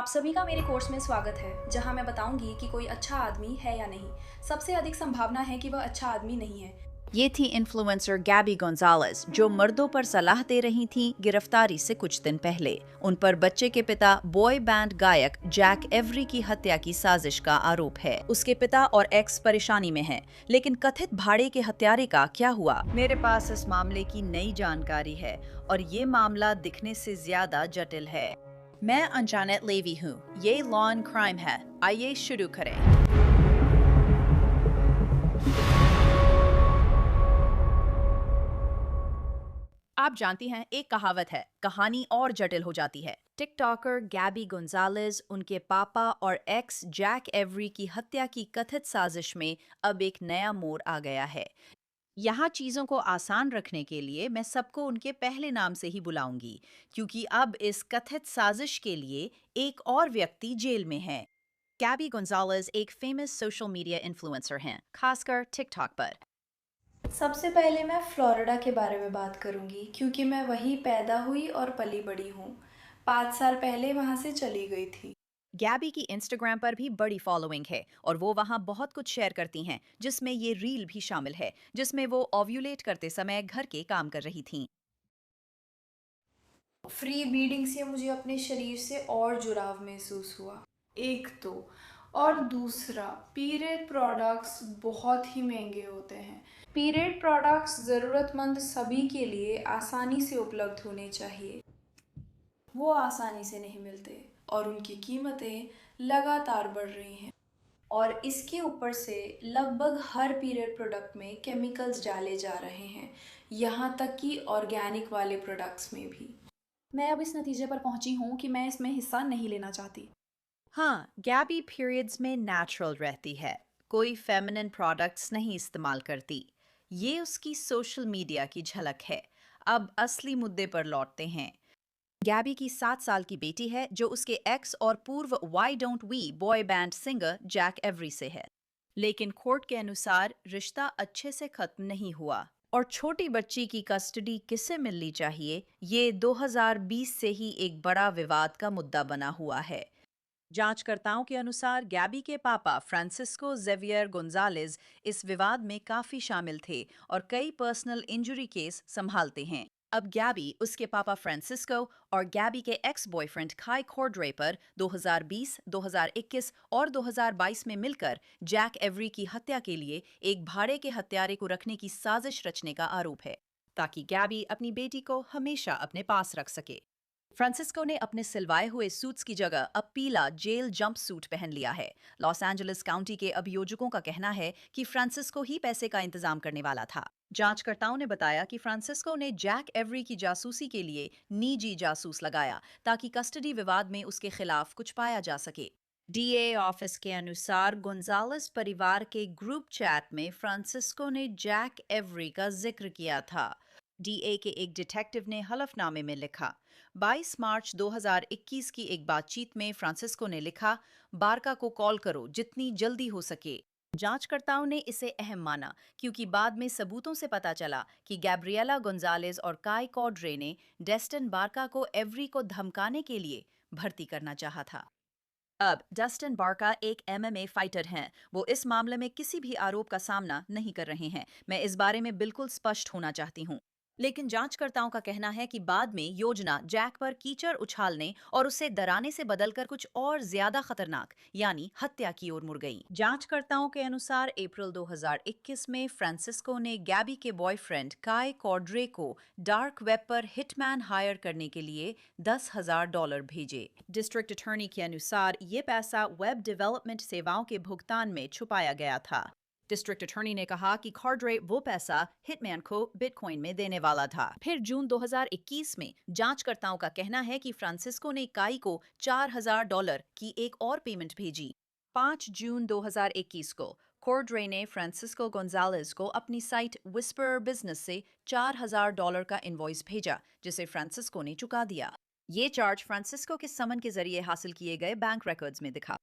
आप सभी का मेरे कोर्स में स्वागत है, जहां मैं बताऊंगी कि कोई अच्छा आदमी है या नहीं। सबसे अधिक संभावना है कि वह अच्छा आदमी नहीं है। ये थी इन्फ्लुएंसर गैबी गोंजालेस जो मर्दों पर सलाह दे रही थीं गिरफ्तारी से कुछ दिन पहले। उन पर बच्चे के पिता बॉय बैंड गायक जैक एवरी की हत्या की साजिश का आरोप है। उसके पिता और एक्स परेशानी में हैं, लेकिन कथित भाड़े के हत्यारे का क्या हुआ? मेरे पास इस मामले की नई जानकारी है और ये मामला दिखने से ज्यादा जटिल है। मैं अनजानेट लेवी हूँ। ये लॉ एंड क्राइम है। आइए शुरू करें। आप जानती हैं, एक कहावत है, कहानी और जटिल हो जाती है। टिकटॉकर गैबी गोंजालेस, उनके पापा और एक्स जैक एवरी की हत्या की कथित साजिश में अब एक नया मोड़ आ गया है। यहाँ चीजों को आसान रखने के लिए मैं सबको उनके पहले नाम से ही बुलाऊंगी, क्योंकि अब इस कथित साजिश के लिए एक और व्यक्ति जेल में है। गैबी गोंजालेस एक फेमस सोशल मीडिया इन्फ्लुएंसर हैं, खासकर टिकटॉक पर। सबसे पहले मैं फ्लोरिडा के बारे में बात करूंगी, क्योंकि मैं वहीं पैदा हुई और पली बड़ी हूँ। 5 साल पहले वहां से चली गई थी। गैबी की इंस्टाग्राम पर भी बड़ी फॉलोइंग है और वो वहाँ बहुत कुछ शेयर करती हैं, जिसमें ये रील भी शामिल है, जिसमें वो ओव्यूलेट करते समय घर के काम कर रही थीं। फ्री बीडिंग से मुझे अपने शरीर से और जुड़ाव महसूस हुआ, एक तो। और दूसरा, पीरियड प्रोडक्ट्स बहुत ही महंगे होते हैं। पीरियड प्रोडक्ट्स ज़रूरतमंद सभी के लिए आसानी से उपलब्ध होने चाहिए। वो आसानी से नहीं मिलते और उनकी कीमतें लगातार बढ़ रही हैं। और इसके ऊपर से लगभग हर पीरियड प्रोडक्ट में केमिकल्स डाले जा रहे हैं, यहाँ तक कि ऑर्गेनिक वाले प्रोडक्ट्स में भी। मैं अब इस नतीजे पर पहुंची हूँ कि मैं इसमें हिस्सा नहीं लेना चाहती। हाँ, गैबी पीरियड्स में नेचुरल रहती है, कोई फेमिनिन प्रोडक्ट्स नहीं इस्तेमाल करती। ये उसकी सोशल मीडिया की झलक है। अब असली मुद्दे पर लौटते हैं। गैबी की 7 साल की बेटी है, जो उसके एक्स और पूर्व Why Don't We boy band singer Jack Avery से है। लेकिन कोर्ट के अनुसार रिश्ता अच्छे से खत्म नहीं हुआ और छोटी बच्ची की कस्टडी किसे मिलनी चाहिए, ये 2020 से ही एक बड़ा विवाद का मुद्दा बना हुआ है। जांचकर्ताओं के अनुसार गैबी के पापा फ्रांसिस्को जेवियर गोंजालेज इस विवाद में काफी शामिल थे और कई पर्सनल इंजरी केस संभालते हैं। अब गैबी, उसके पापा फ्रांसिस्को और गैबी के एक्स बॉयफ्रेंड काई कॉर्ड्रे पर 2020, 2021 और 2022 में मिलकर जैक एवरी की हत्या के लिए एक भाड़े के हत्यारे को रखने की साजिश रचने का आरोप है, ताकि गैबी अपनी बेटी को हमेशा अपने पास रख सके। फ्रांसिस्को ने अपने सिलवाए हुए सूट्स की जगह अब पीला जेल जंप सूट पहन लिया है। लॉस एंजलिस काउंटी के अभियोजकों का कहना है कि फ्रांसिस्को ही पैसे का इंतजाम करने वाला था। जांचकर्ताओं ने बताया कि फ्रांसिस्को ने जैक एवरी की जासूसी के लिए निजी जासूस लगाया, ताकि कस्टडी विवाद में उसके खिलाफ कुछ पाया जा सके। डीए ऑफिस के अनुसार गोंजालेस परिवार के ग्रुप चैट में फ्रांसिस्को ने जैक एवरी का जिक्र किया था। डीए के एक डिटेक्टिव ने हलफनामे में लिखा, 22 मार्च 2021 की एक बातचीत में फ्रांसिस्को ने लिखा, बारका को कॉल करो जितनी जल्दी हो सके। जांचकर्ताओं ने इसे अहम माना, क्योंकि बाद में सबूतों से पता चला कि गैब्रिएला गोंजालेज और काई कॉड्रे ने डेस्टिन बारका को एवरी को धमकाने के लिए भर्ती करना चाहा था। अब डस्टिन बारका एक एमएमए फाइटर हैं। वो इस मामले में किसी भी आरोप का सामना नहीं कर रहे हैं। मैं इस बारे में बिल्कुल स्पष्ट होना चाहती हूँ। लेकिन जांचकर्ताओं का कहना है कि बाद में योजना जैक पर कीचड़ उछालने और उसे डराने से बदलकर कुछ और ज्यादा खतरनाक, यानी हत्या की ओर मुड़ गई। जांचकर्ताओं के अनुसार अप्रैल 2021 में फ्रांसिस्को ने गैबी के बॉयफ्रेंड काई कॉड्रे को डार्क वेब पर हिटमैन हायर करने के लिए $10,000 भेजे। डिस्ट्रिक्ट अटॉर्नी के अनुसार ये पैसा वेब डेवलपमेंट सेवाओं के भुगतान में छुपाया गया था। डिस्ट्रिक्ट अटॉर्नी ने कहा कि कॉर्ड्रे वो पैसा हिटमैन को बिटकॉइन में देने वाला था। फिर जून 2021 में जांचकर्ताओं का कहना है कि फ्रांसिस्को ने काई को $4,000 की एक और पेमेंट भेजी। 5 जून 2021 को कॉर्ड्रे ने फ्रांसिस्को गोंजालेज को अपनी साइट विस्पर बिजनेस से $4,000 का इनवॉइस भेजा, जिसे फ्रांसिस्को ने चुका दिया। ये चार्ज फ्रांसिस्को के समन के जरिए हासिल किए गए बैंक रिकॉर्ड्स में दिखा।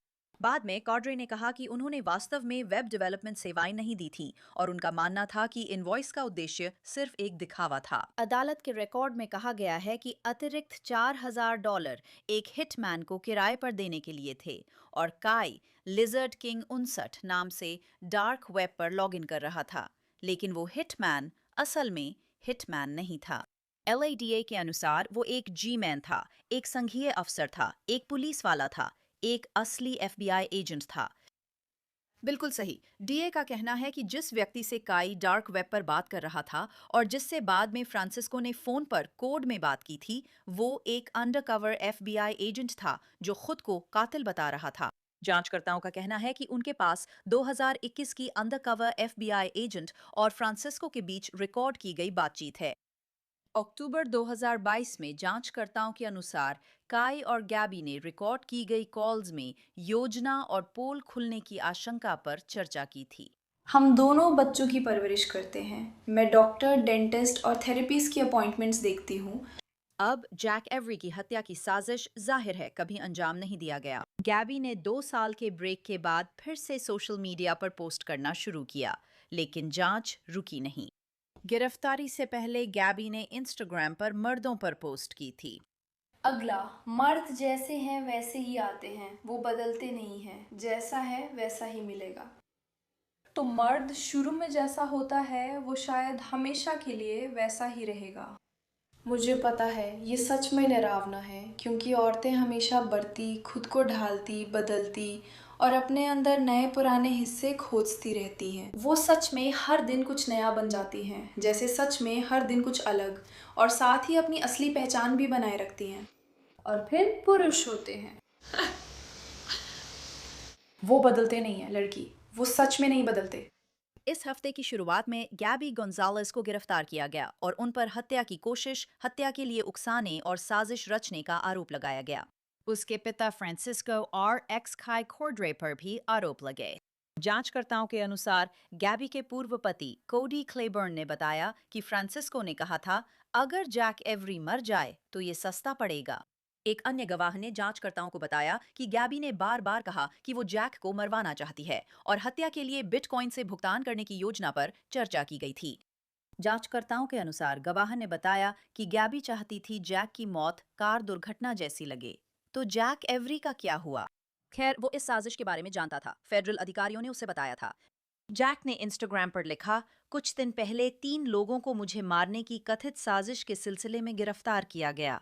बाद में कॉड्रे ने कहा कि उन्होंने वास्तव में वेब डेवलपमेंट सेवाएं नहीं दी थी और उनका मानना था कि इनवॉइस का उद्देश्य सिर्फ एक दिखावा था। अदालत के रिकॉर्ड में कहा गया है कि अतिरिक्त $4,000 एक हिटमैन को किराए पर देने के लिए थे और काई लिजर्ड किंग 59 नाम से डार्क वेब पर लॉगिन कर रहा था, लेकिन वो हिटमैन असल में हिटमैन नहीं था। LADA के अनुसार वो एक जी-मैन था, एक संघीय अफसर था, एक पुलिस वाला था, एक असली FBI एजेंट था। बिल्कुल सही। डीए का कहना है कि जिस व्यक्ति से काई डार्क वेब पर बात कर रहा था और जिससे बाद में फ्रांसिस्को ने फोन पर कोड में बात की थी, वो एक अंडरकवर FBI एजेंट था जो खुद को कातिल बता रहा था। जांचकर्ताओं का कहना है कि उनके पास 2021 की अंडरकवर FBI एजेंट और फ्रांसिस्को के बीच रिकॉर्ड की गई बातचीत है। अक्टूबर 2022 में जांचकर्ताओं के अनुसार काई और गैबी ने रिकॉर्ड की गई कॉल्स में योजना और पोल खुलने की आशंका पर चर्चा की थी। हम दोनों बच्चों की परवरिश करते हैं। मैं डॉक्टर, डेंटिस्ट और थेरेपिस्ट की अपॉइंटमेंट्स देखती हूँ। अब जैक एवरी की हत्या की साजिश जाहिर है कभी अंजाम नहीं दिया गया। गैबी ने 2 साल के ब्रेक के बाद फिर से सोशल मीडिया पर पोस्ट करना शुरू किया, लेकिन जांच रुकी नहीं। गिरफ्तारी से पहले गैबी ने इंस्टाग्राम पर मर्दों पर पोस्ट की थी। अगला, मर्द जैसे हैं वैसे ही आते हैं, वो बदलते नहीं हैं, जैसा है वैसा ही मिलेगा। तो मर्द शुरू में जैसा होता है वो शायद हमेशा के लिए वैसा ही रहेगा। मुझे पता है ये सच में डरावना है, क्योंकि औरतें हमेशा बढ़ती, खुद को ढालती, बदलती और अपने अंदर नए पुराने हिस्से खोजती रहती हैं। वो सच में हर दिन कुछ नया बन जाती हैं, जैसे सच में हर दिन कुछ अलग, और साथ ही अपनी असली पहचान भी बनाए रखती हैं। और फिर पुरुष होते हैं। वो बदलते नहीं है लड़की, वो सच में नहीं बदलते। इस हफ्ते की शुरुआत में गैबी गोंजालेस को गिरफ्तार किया गया और उन पर हत्या की कोशिश, हत्या के लिए उकसाने और साजिश रचने का आरोप लगाया गया। उसके पिता फ्रांसिस्को और एक्स काई कॉड्रे पर भी आरोप लगे। जांचकर्ताओं के अनुसार गैबी के पूर्व पति कोडी क्लेबर्न ने बताया कि फ्रांसिस्को ने कहा था, अगर जैक एवरी मर जाए तो ये सस्ता पड़ेगा। एक अन्य गवाह ने जांचकर्ताओं को बताया कि गैबी ने बार बार कहा कि वो जैक को मरवाना चाहती है और हत्या के लिए बिटकॉइन से भुगतान करने की योजना पर चर्चा की गई थी। जांचकर्ताओं के अनुसार गवाह ने बताया कि गैबी चाहती थी जैक की मौत कार दुर्घटना जैसी लगे। तो जैक एवरी का क्या हुआ? खैर, वो इस साजिश के बारे में जानता था। फेडरल अधिकारियों ने उसे बताया था। जैक ने इंस्टाग्राम पर लिखा, कुछ दिन पहले 3 लोगों को मुझे मारने की कथित साजिश के सिलसिले में गिरफ्तार किया गया।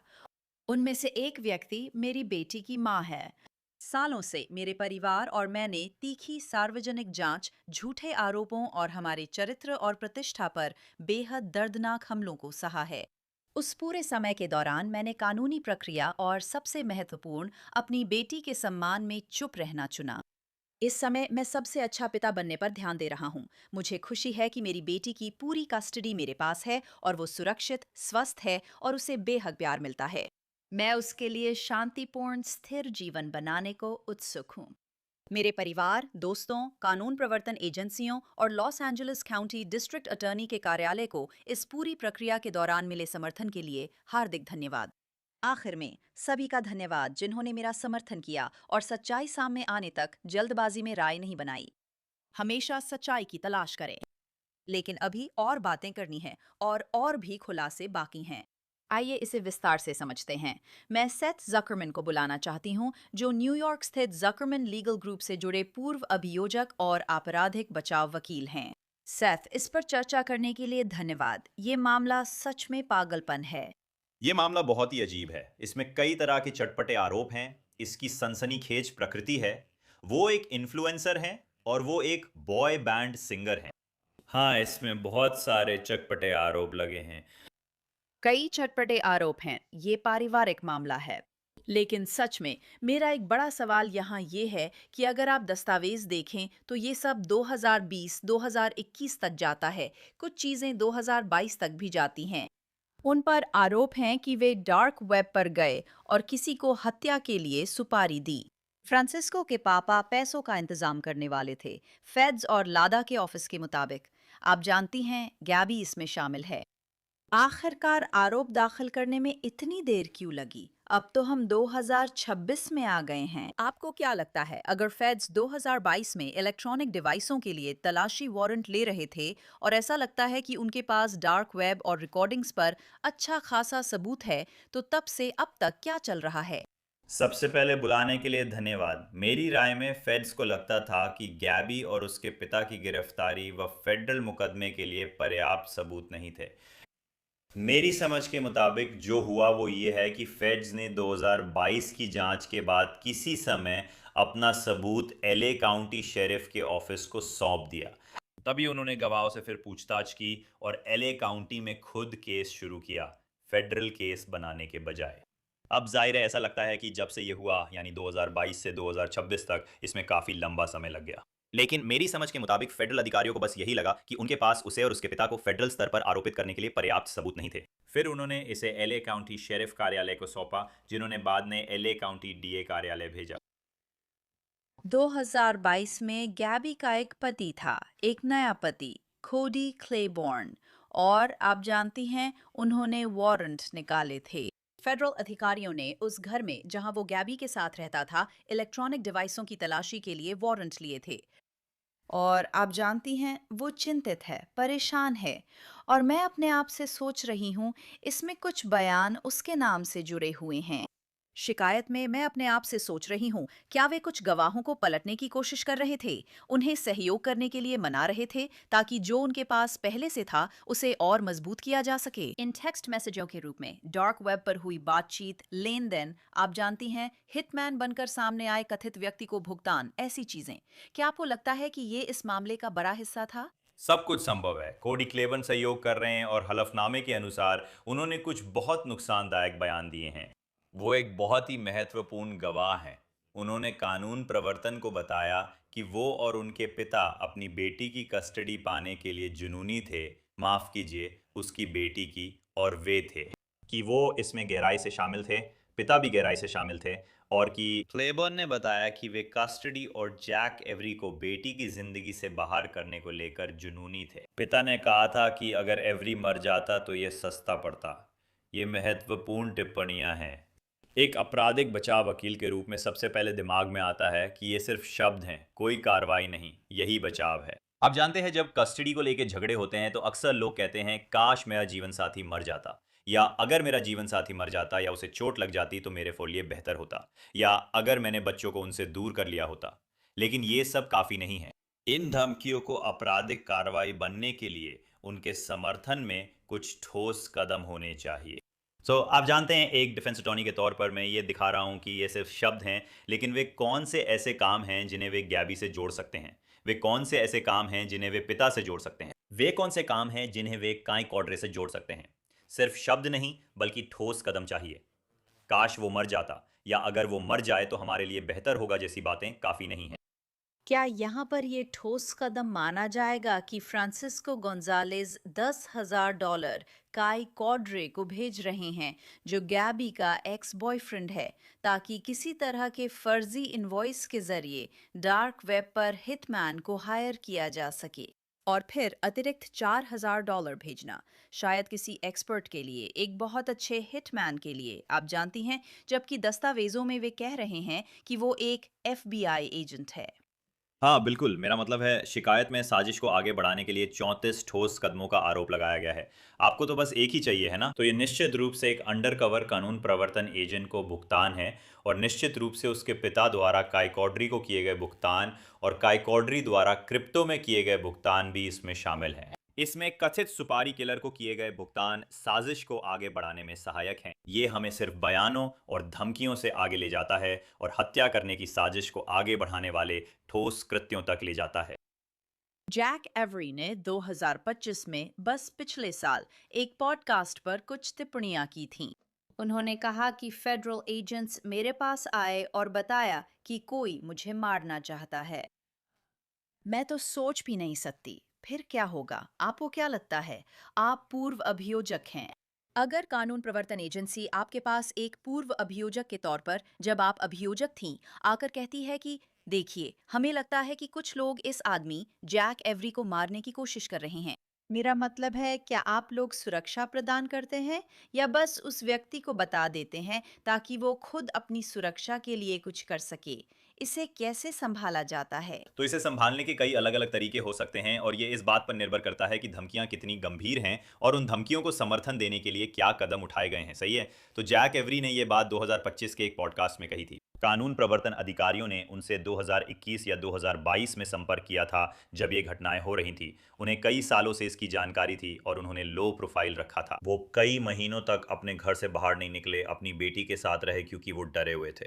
उनमें से एक व्यक्ति मेरी बेटी की मां है। सालों से मेरे परिवार और मैंने तीखी सार्वजनिक जांच, झूठे आरोपों और हमारे चरित्र और प्रतिष्ठा पर बेहद दर्दनाक हमलों को सहा है। उस पूरे समय के दौरान मैंने कानूनी प्रक्रिया और सबसे महत्वपूर्ण अपनी बेटी के सम्मान में चुप रहना चुना। इस समय मैं सबसे अच्छा पिता बनने पर ध्यान दे रहा हूँ। मुझे खुशी है कि मेरी बेटी की पूरी कस्टडी मेरे पास है और वो सुरक्षित, स्वस्थ है और उसे बेहद प्यार मिलता है। मैं उसके लिए शांतिपूर्ण, स्थिर जीवन बनाने को उत्सुक हूँ। मेरे परिवार, दोस्तों, कानून प्रवर्तन एजेंसियों और Los Angeles county district attorney के कार्यालय को इस पूरी प्रक्रिया के दौरान मिले समर्थन के लिए हार्दिक धन्यवाद। आखिर में सभी का धन्यवाद जिन्होंने मेरा समर्थन किया और सच्चाई सामने आने तक जल्दबाजी में राय नहीं बनाई। हमेशा सच्चाई की तलाश करें। लेकिन अभी और बातें करनी है और भी खुलासे बाकी हैं। आइए इसे विस्तार से समझते हैं। मैं सेथ जकरमैन को बुलाना चाहती हूँ, जो न्यूयॉर्क स्थित जकरमैन लीगल ग्रुप से जुड़े पूर्व अभियोजक और आपराधिक बचाव वकील हैं। सेथ, इस पर चर्चा करने के लिए धन्यवाद। ये मामला सच में पागलपन है। ये मामला बहुत ही अजीब है। इसमें कई तरह के चटपटे आरोप हैं। इसकी सनसनीखेज प्रकृति है। वो एक इन्फ्लुएंसर हैं और वो एक बॉय बैंड सिंगर हैं। हाँ, इसमें बहुत सारे चटपटे आरोप लगे हैं। कई चटपटे आरोप हैं। ये पारिवारिक मामला है। लेकिन सच में मेरा एक बड़ा सवाल यहाँ ये है कि अगर आप दस्तावेज देखें तो ये सब 2020-2021 तक जाता है। कुछ चीजें 2022 तक भी जाती हैं। उन पर आरोप हैं कि वे डार्क वेब पर गए और किसी को हत्या के लिए सुपारी दी। फ्रांसिस्को के पापा पैसों का इंतजाम करने वाले थे, फेड्स और लादा के ऑफिस के मुताबिक। आप जानती हैं, गैबी इसमें शामिल है। आखिरकार आरोप दाखिल करने में इतनी देर क्यों लगी? अब तो हम 2026 में आ गए हैं। आपको क्या लगता है, अगर फेड्स 2022 में इलेक्ट्रॉनिक डिवाइसों के लिए तलाशी वारंट ले रहे थे और ऐसा लगता है कि उनके पास डार्क वेब और रिकॉर्डिंग्स पर अच्छा खासा सबूत है, तो तब से अब तक क्या चल रहा है? सबसे पहले बुलाने के लिए धन्यवाद। मेरी राय में फेड्स को लगता था कि गैबी और उसके पिता की गिरफ्तारी व फेडरल मुकदमे के लिए पर्याप्त सबूत नहीं थे। मेरी समझ के मुताबिक जो हुआ वो ये है कि फेड्स ने 2022 की जांच के बाद किसी समय अपना सबूत एलए काउंटी शेरिफ के ऑफिस को सौंप दिया। तभी उन्होंने गवाहों से फिर पूछताछ की और एलए काउंटी में खुद केस शुरू किया, फेडरल केस बनाने के बजाय। अब जाहिर है ऐसा लगता है कि जब से ये हुआ यानी 2022 से 2026 तक इसमें काफ़ी लंबा समय लग गया। लेकिन मेरी समझ के मुताबिक फेडरल अधिकारियों को बस यही लगा कि उनके पास उसे और उसके पिता को फेडरल स्तर पर आरोपित करने के लिए पर्याप्त सबूत नहीं थे। फिर उन्होंने इसे एलए काउंटी शेरिफ कार्यालय को सौंपा, जिन्होंने बाद में एलए काउंटी डीए कार्यालय भेजा। 2022 में गैबी का एक पति था, एक नया पति, कोडी क्लेबॉर्न, और आप जानती हैं उन्होंने वारंट निकाले थे। फेडरल अधिकारियों ने उस घर में जहां वो गैबी के साथ रहता था, इलेक्ट्रॉनिक डिवाइसों की तलाशी के लिए वारंट लिए थे। और आप जानती हैं वो चिंतित है, परेशान है, और मैं अपने आप से सोच रही हूँ इसमें कुछ बयान उसके नाम से जुड़े हुए हैं। शिकायत में मैं अपने आप से सोच रही हूँ, क्या वे कुछ गवाहों को पलटने की कोशिश कर रहे थे, उन्हें सहयोग करने के लिए मना रहे थे, ताकि जो उनके पास पहले से था उसे और मजबूत किया जा सके। इन टेक्स्ट मैसेजों के रूप में, डार्क वेब पर हुई बातचीत, लेन देन, आप जानती हैं, हिटमैन बनकर सामने आए कथित व्यक्ति को भुगतान, ऐसी चीजें, क्या आपको लगता है कि ये इस मामले का बड़ा हिस्सा था? सब कुछ संभव है। कोडी क्लेबन सहयोग कर रहे हैं और हलफनामे के अनुसार उन्होंने कुछ बहुत नुकसानदायक बयान दिए हैं। वो एक बहुत ही महत्वपूर्ण गवाह हैं। उन्होंने कानून प्रवर्तन को बताया कि वो और उनके पिता अपनी बेटी की कस्टडी पाने के लिए जुनूनी थे, माफ़ कीजिए, उसकी बेटी की, और वे थे कि वो इसमें गहराई से शामिल थे, पिता भी गहराई से शामिल थे, और कि क्लेबर्न ने बताया कि वे कस्टडी और जैक एवरी को बेटी की जिंदगी से बाहर करने को लेकर जुनूनी थे। पिता ने कहा था कि अगर एवरी मर जाता तो ये सस्ता पड़ता। ये महत्वपूर्ण टिप्पणियां हैं। एक आपराधिक बचाव वकील के रूप में सबसे पहले दिमाग में आता है कि ये सिर्फ शब्द हैं, कोई कार्रवाई नहीं, यही बचाव है। आप जानते हैं जब कस्टडी को लेकर झगड़े होते हैं तो अक्सर लोग कहते हैं काश मेरा जीवन साथी मर जाता, या अगर मेरा जीवन साथी मर जाता या उसे चोट लग जाती तो मेरे लिए बेहतर होता, या अगर मैंने बच्चों को उनसे दूर कर लिया होता। लेकिन ये सब काफी नहीं है। इन धमकियों को आपराधिक कार्रवाई बनने के लिए उनके समर्थन में कुछ ठोस कदम होने चाहिए। आप जानते हैं एक डिफेंस अटॉर्नी के तौर पर मैं ये दिखा रहा हूँ कि ये सिर्फ शब्द हैं, लेकिन वे कौन से ऐसे काम हैं जिन्हें वे गैबी से जोड़ सकते हैं? वे कौन से ऐसे काम हैं जिन्हें वे पिता से जोड़ सकते हैं? वे कौन से काम हैं जिन्हें वे काई कॉड्रे से जोड़ सकते हैं? सिर्फ शब्द नहीं, बल्कि ठोस कदम चाहिए। काश वो मर जाता, या अगर वो मर जाए तो हमारे लिए बेहतर होगा जैसी बातें काफ़ी नहीं हैं। क्या यहाँ पर ये ठोस कदम माना जाएगा कि फ्रांसिस्को गोंजालेज $10,000 काई कॉड्रे को भेज रहे हैं, जो गैबी का एक्स बॉयफ्रेंड है, ताकि किसी तरह के फर्जी इनवॉइस के जरिए डार्क वेब पर हिटमैन को हायर किया जा सके? और फिर अतिरिक्त $4,000 भेजना, शायद किसी एक्सपर्ट के लिए, एक बहुत अच्छे हिटमैन के लिए, आप जानती हैं, जबकि दस्तावेजों में वे कह रहे हैं कि वो एक FBI एजेंट है। हाँ, बिल्कुल। मेरा मतलब है शिकायत में साजिश को आगे बढ़ाने के लिए 34 ठोस कदमों का आरोप लगाया गया है। आपको तो बस एक ही चाहिए, है ना? तो ये निश्चित रूप से एक अंडरकवर कानून प्रवर्तन एजेंट को भुगतान है, और निश्चित रूप से उसके पिता द्वारा काई कॉड्री को किए गए भुगतान और काई कॉड्री द्वारा क्रिप्टो में किए गए भुगतान भी इसमें शामिल हैं। इसमें कथित सुपारी किलर को किए गए भुगतान साजिश को आगे बढ़ाने में सहायक हैं। ये हमें सिर्फ बयानों और धमकियों से आगे ले जाता है और हत्या करने की साजिश को आगे बढ़ाने वाले ठोस कृत्यों तक ले जाता है। जैक एवरी ने 2025 में, बस पिछले साल, एक पॉडकास्ट पर कुछ टिप्पणियां की थीं। उन्होंने कहा कि फेडरल एजेंट्स मेरे पास आए और बताया कि कोई मुझे मारना चाहता है। मैं तो सोच भी नहीं सकती फिर क्या होगा। आपको क्या लगता है? आप पूर्व अभियोजक हैं। अगर कानून प्रवर्तन एजेंसी आपके पास एक पूर्व अभियोजक के तौर पर, जब आप अभियोजक थीं, आकर कहती है कि देखिए, हमें लगता है कि कुछ लोग इस आदमी जैक एवरी को मारने की कोशिश कर रहे हैं, मेरा मतलब है, क्या आप लोग सुरक्षा प्रदान करते हैं या बस उस व्यक्ति को बता देते हैं ताकि वो खुद अपनी सुरक्षा के लिए कुछ कर सके? इसे कैसे संभाला जाता है? तो इसे संभालने के कई अलग अलग तरीके हो सकते हैं और ये इस बात पर निर्भर करता है कि धमकियां कितनी गंभीर हैं और उन धमकियों को समर्थन देने के लिए क्या कदम उठाए गए हैं। सही है। तो जैक एवरी ने ये बात 2025 के एक पॉडकास्ट में कही थी। कानून प्रवर्तन अधिकारियों ने उनसे 2021 या 2022 में संपर्क किया था जब ये घटनाएं हो रही थी। उन्हें कई सालों से इसकी जानकारी थी और उन्होंने लो प्रोफाइल रखा था। वो कई महीनों तक अपने घर से बाहर नहीं निकले, अपनी बेटी के साथ रहे क्योंकि वो डरे हुए थे।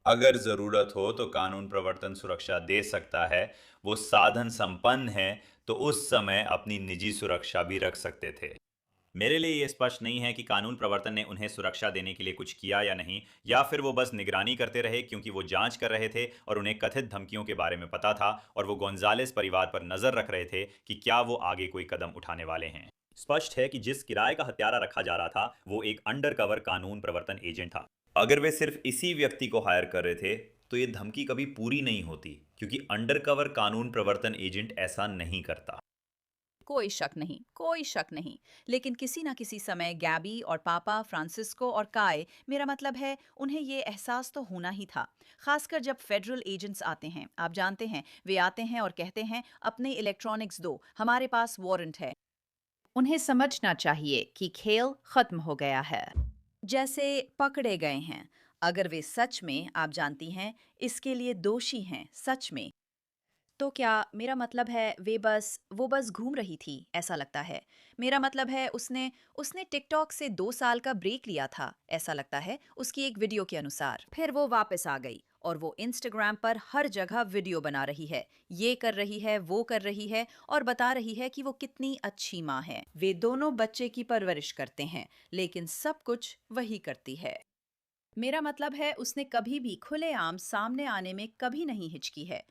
अगर ज़रूरत हो तो कानून प्रवर्तन सुरक्षा दे सकता है। वो साधन संपन्न है तो उस समय अपनी निजी सुरक्षा भी रख सकते थे। मेरे लिए ये स्पष्ट नहीं है कि कानून प्रवर्तन ने उन्हें सुरक्षा देने के लिए कुछ किया या नहीं, या फिर वो बस निगरानी करते रहे क्योंकि वो जांच कर रहे थे और उन्हें कथित धमकियों के बारे में पता था और वो गोंजालेस परिवार पर नजर रख रहे थे कि क्या वो आगे कोई कदम उठाने वाले हैं। स्पष्ट है कि जिस किराए का हत्यारा रखा जा रहा था वो एक अंडरकवर कानून प्रवर्तन एजेंट था। अगर वे सिर्फ इसी व्यक्ति को हायर कर रहे थे तो ये धमकी कभी पूरी नहीं होती, क्योंकि अंडरकवर कानून प्रवर्तन एजेंट ऐसा नहीं करता। कोई शक नहीं, कोई शक नहीं। लेकिन किसी ना किसी समय गैबी और पापा फ्रांसिस्को और काय, मेरा मतलब है उन्हें ये एहसास तो होना ही था। खासकर जब फेडरल एजेंट्स आते हैं, आप जानते हैं, वे आते हैं और कहते हैं अपने इलेक्ट्रॉनिक्स दो, हमारे पास वारंट है। उन्हें समझना चाहिए कि खेल खत्म हो गया है, जैसे पकड़े गए हैं। अगर वे सच में, आप जानती हैं, इसके लिए दोषी हैं, सच में, तो क्या, मेरा मतलब है, वो बस घूम रही थी, ऐसा लगता है। मेरा मतलब है उसने उसने टिकटॉक से 2 साल का ब्रेक लिया था, ऐसा लगता है, उसकी एक वीडियो के अनुसार। फिर वो वापस आ गई और वो इंस्टाग्राम पर हर जगह वीडियो बना रही है, ये कर रही है, वो कर रही है और बता रही है कि वो कितनी अच्छी माँ है। वे दोनों बच्चे की परवरिश करते हैं, लेकिन सब कुछ वही करती है। मेरा मतलब है उसने कभी भी खुलेआम सामने आने में कभी नहीं हिचकी है।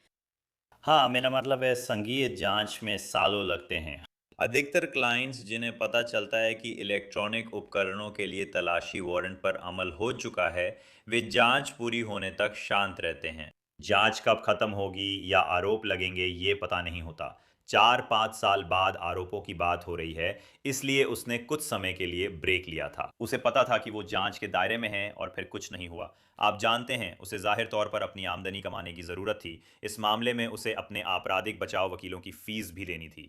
हाँ, मेरा मतलब है संघीय जांच में सालों लगते हैं। अधिकतर क्लाइंट्स जिन्हें पता चलता है कि इलेक्ट्रॉनिक उपकरणों के लिए तलाशी वारंट पर अमल हो चुका है, वे जांच पूरी होने तक शांत रहते हैं। जांच कब खत्म होगी या आरोप लगेंगे ये पता नहीं होता। 4-5 साल बाद आरोपों की बात हो रही है, इसलिए उसने कुछ समय के लिए ब्रेक लिया था। उसे पता था कि वो जांच के दायरे में है और फिर कुछ नहीं हुआ। आप जानते हैं, उसे जाहिर तौर पर अपनी आमदनी कमाने की ज़रूरत थी। इस मामले में उसे अपने आपराधिक बचाव वकीलों की फीस भी देनी थी।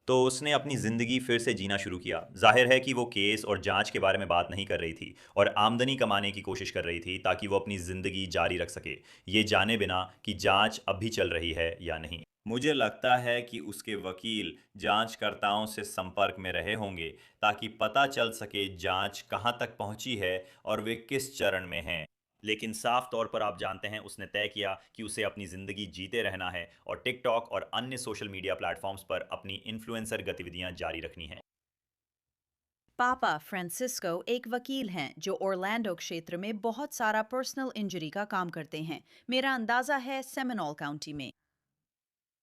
तो उसने अपनी ज़िंदगी फिर से जीना शुरू किया। जाहिर है कि वो केस और जांच के बारे में बात नहीं कर रही थी और आमदनी कमाने की कोशिश कर रही थी ताकि वो अपनी ज़िंदगी जारी रख सके, ये जाने बिना कि जांच अब भी चल रही है या नहीं। मुझे लगता है कि उसके वकील जांचकर्ताओं से संपर्क में रहे होंगे ताकि पता चल सके जांच कहां तक पहुंची है और वे किस चरण में हैं। लेकिन साफ तौर पर आप जानते हैं, उसने तय किया कि उसे अपनी ज़िंदगी जीते रहना है और टिकटॉक और अन्य सोशल मीडिया प्लेटफॉर्म्स पर अपनी इन्फ्लुएंसर गतिविधियां जारी रखनी हैं। पापा फ्रांसिस्को एक वकील हैं जो ओरलैंडो क्षेत्र में बहुत सारा पर्सनल इंजरी का काम करते हैं। मेरा अंदाजा है सेमिनोल काउंटी में।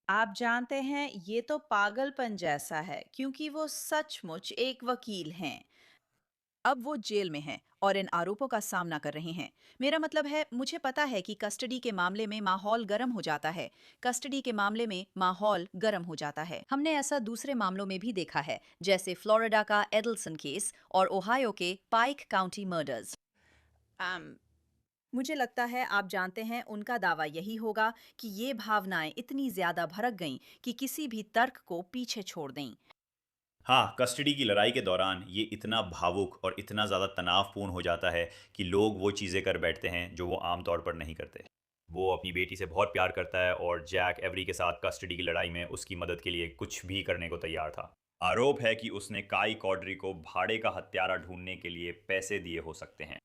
आप जानते हैं, ये तो पागलपन जैसा है क्योंकि वो सचमुच एक वकील हैं। अब वो जेल में हैं और इन आरोपों का सामना कर रहे हैं। मेरा मतलब है, मुझे पता है कि कस्टडी के मामले में माहौल गर्म हो जाता है। कस्टडी के मामले में माहौल गर्म हो जाता है। हमने ऐसा दूसरे मामलों में भी देखा है, जैसे फ्लोरिडा का एडल्सन केस और ओहायो के पाइक काउंटी मर्डर्स। मुझे लगता है, आप जानते हैं, उनका दावा यही होगा कि ये भावनाएं इतनी ज्यादा भड़क गईं कि किसी भी तर्क को पीछे छोड़ दें। हाँ, कस्टडी की लड़ाई के दौरान ये इतना भावुक और इतना ज़्यादा तनावपूर्ण हो जाता है कि लोग वो चीज़ें कर बैठते हैं जो वो आमतौर पर नहीं करते। वो अपनी बेटी से बहुत प्यार करता है और जैक एवरी के साथ कस्टडी की लड़ाई में उसकी मदद के लिए कुछ भी करने को तैयार था। आरोप है कि उसने काई कॉड्री को भाड़े का हत्यारा ढूंढने के लिए पैसे दिए हो सकते हैं।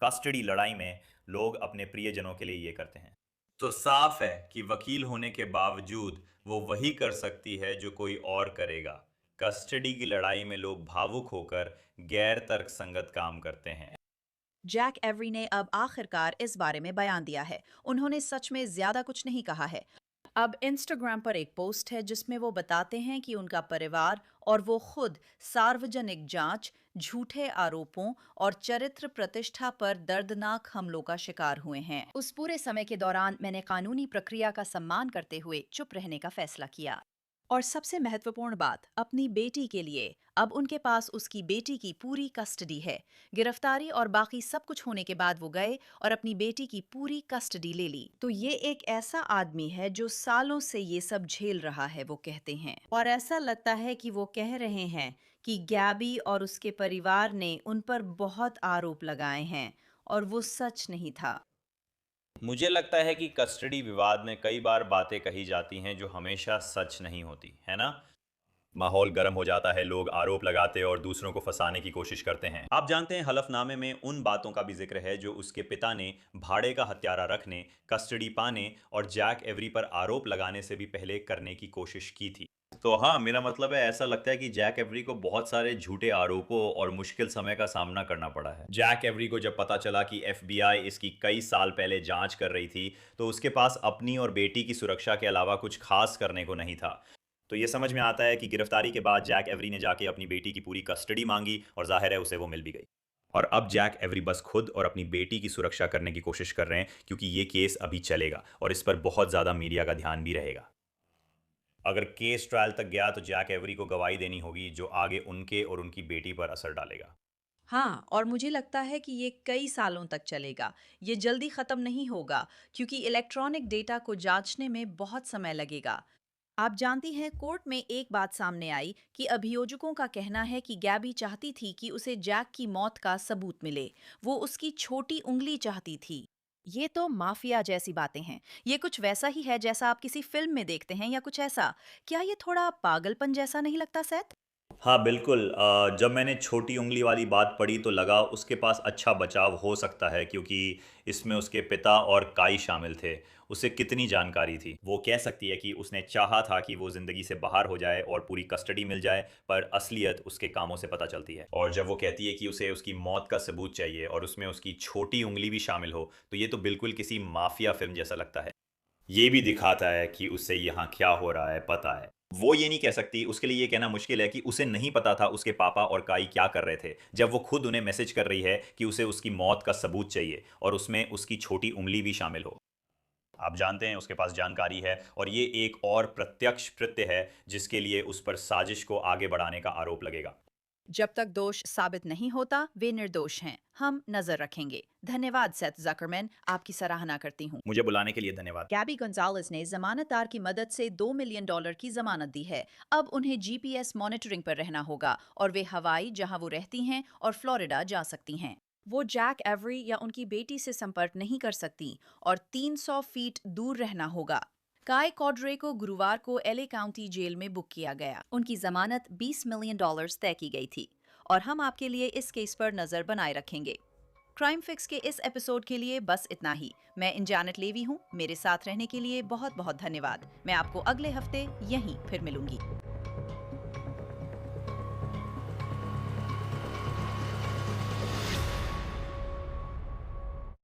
कस्टडी लड़ाई में लोग अपने प्रियजनों के लिए ये करते हैं। तो साफ है कि वकील होने के बावजूद वो वही कर सकती है जो कोई और करेगा। कस्टडी की लड़ाई में लोग भावुक होकर गैर तर्कसंगत काम करते हैं। जैक एवरी ने अब आखिरकार इस बारे में बयान दिया है। उन्होंने सच में ज्यादा कुछ नहीं कहा है। अब इंस्टाग्राम पर एक पोस्ट है जिसमें वो बताते हैं कि उनका परिवार और वो खुद सार्वजनिक जांच, झूठे आरोपों और चरित्र प्रतिष्ठा पर दर्दनाक हमलों का शिकार हुए हैं। उस पूरे समय के दौरान मैंने कानूनी प्रक्रिया का सम्मान करते हुए चुप रहने का फैसला किया। और सबसे महत्वपूर्ण बात, अपनी बेटी के लिए अब उनके पास उसकी बेटी की पूरी कस्टडी है। गिरफ्तारी और बाकी सब कुछ होने के बाद वो गए और अपनी बेटी की पूरी कस्टडी ले ली। तो ये एक ऐसा आदमी है जो सालों से ये सब झेल रहा है, वो कहते हैं। और ऐसा लगता है कि वो कह रहे हैं कि गैबी और उसके परिवार ने उन पर बहुत आरोप लगाए हैं और वो सच नहीं था। मुझे लगता है कि कस्टडी विवाद में कई बार बातें कही जाती हैं जो हमेशा सच नहीं होती, है ना? माहौल गर्म हो जाता है, लोग आरोप लगाते और दूसरों को फंसाने की कोशिश करते हैं। आप जानते हैं, हलफनामे में उन बातों का भी जिक्र है जो उसके पिता ने भाड़े का हत्यारा रखने, कस्टडी पाने और जैक एवरी पर आरोप लगाने से भी पहले करने की कोशिश की थी। तो हाँ, मेरा मतलब है, ऐसा लगता है कि जैक एवरी को बहुत सारे झूठे आरोपों और मुश्किल समय का सामना करना पड़ा है। जैक एवरी को जब पता चला कि एफबीआई इसकी कई साल पहले जांच कर रही थी, तो उसके पास अपनी और बेटी की सुरक्षा के अलावा कुछ खास करने को नहीं था। तो ये समझ में आता है कि गिरफ्तारी के बाद जैक एवरी ने जाके अपनी बेटी की पूरी कस्टडी मांगी और जाहिर है उसे वो मिल भी गई। और अब जैक एवरी बस खुद और अपनी बेटी की सुरक्षा करने की कोशिश कर रहे हैं, क्योंकि ये केस अभी चलेगा और इस पर बहुत ज़्यादा मीडिया का ध्यान भी रहेगा। अगर केस ट्रायल तक गया तो जैक एवरी को गवाही देनी होगी, जो आगे उनके और उनकी बेटी पर असर डालेगा। हाँ, और मुझे लगता है कि ये कई सालों तक चलेगा। ये जल्दी खत्म नहीं होगा क्योंकि इलेक्ट्रॉनिक डेटा को जांचने में बहुत समय लगेगा। आप जानती हैं, कोर्ट में एक बात सामने आई कि अभियोजकों का कहना है कि गैबी चाहती थी कि उसे जैक की मौत का सबूत मिले। वो उसकी छोटी उंगली चाहती थी। ये तो माफिया जैसी बातें हैं। ये कुछ वैसा ही है जैसा आप किसी फिल्म में देखते हैं या कुछ ऐसा। क्या ये थोड़ा पागलपन जैसा नहीं लगता सैथ? हाँ बिल्कुल, जब मैंने छोटी उंगली वाली बात पढ़ी तो लगा उसके पास अच्छा बचाव हो सकता है, क्योंकि इसमें उसके पिता और काई शामिल थे। उसे कितनी जानकारी थी। वो कह सकती है कि उसने चाहा था कि वो ज़िंदगी से बाहर हो जाए और पूरी कस्टडी मिल जाए, पर असलियत उसके कामों से पता चलती है। और जब वो कहती है कि उसे उसकी मौत का सबूत चाहिए और उसमें उसकी छोटी उंगली भी शामिल हो, तो ये तो बिल्कुल किसी माफिया फिल्म जैसा लगता है। ये भी दिखाता है कि उसे यहाँ क्या हो रहा है पता है। वो ये नहीं कह सकती, उसके लिए ये कहना मुश्किल है कि उसे नहीं पता था उसके पापा और काई क्या कर रहे थे, जब वो खुद उन्हें मैसेज कर रही है कि उसे उसकी मौत का सबूत चाहिए और उसमें उसकी छोटी उंगली भी शामिल हो। आप जानते हैं, उसके पास जानकारी है और ये एक और प्रत्यक्ष कृत्य है जिसके लिए उस पर साजिश को आगे बढ़ाने का आरोप लगेगा। जब तक दोष साबित नहीं होता, वे निर्दोष हैं। हम नजर रखेंगे। धन्यवाद सेथ जकरमैन, आपकी सराहना करती हूँ। मुझे बुलाने के लिए धन्यवाद। गैबी गोंजालेस ने जमानतदार की मदद से $2 मिलियन की जमानत दी है। अब उन्हें जीपीएस मॉनिटरिंग पर रहना होगा और वे हवाई, जहां वो रहती हैं, और फ्लोरिडा जा सकती हैं। वो जैक एवरी या उनकी बेटी से संपर्क नहीं कर सकती और 300 फीट दूर रहना होगा। काय कॉड्रे को गुरुवार को एलए काउंटी जेल में बुक किया गया। उनकी जमानत $20 मिलियन तय की गई थी और हम आपके लिए इस केस पर नजर बनाए रखेंगे। क्राइम फिक्स के इस एपिसोड के लिए बस इतना ही। मैं इंजानेट लेवी हूँ। मेरे साथ रहने के लिए बहुत बहुत धन्यवाद। मैं आपको अगले हफ्ते यहीं फिर मिलूंगी।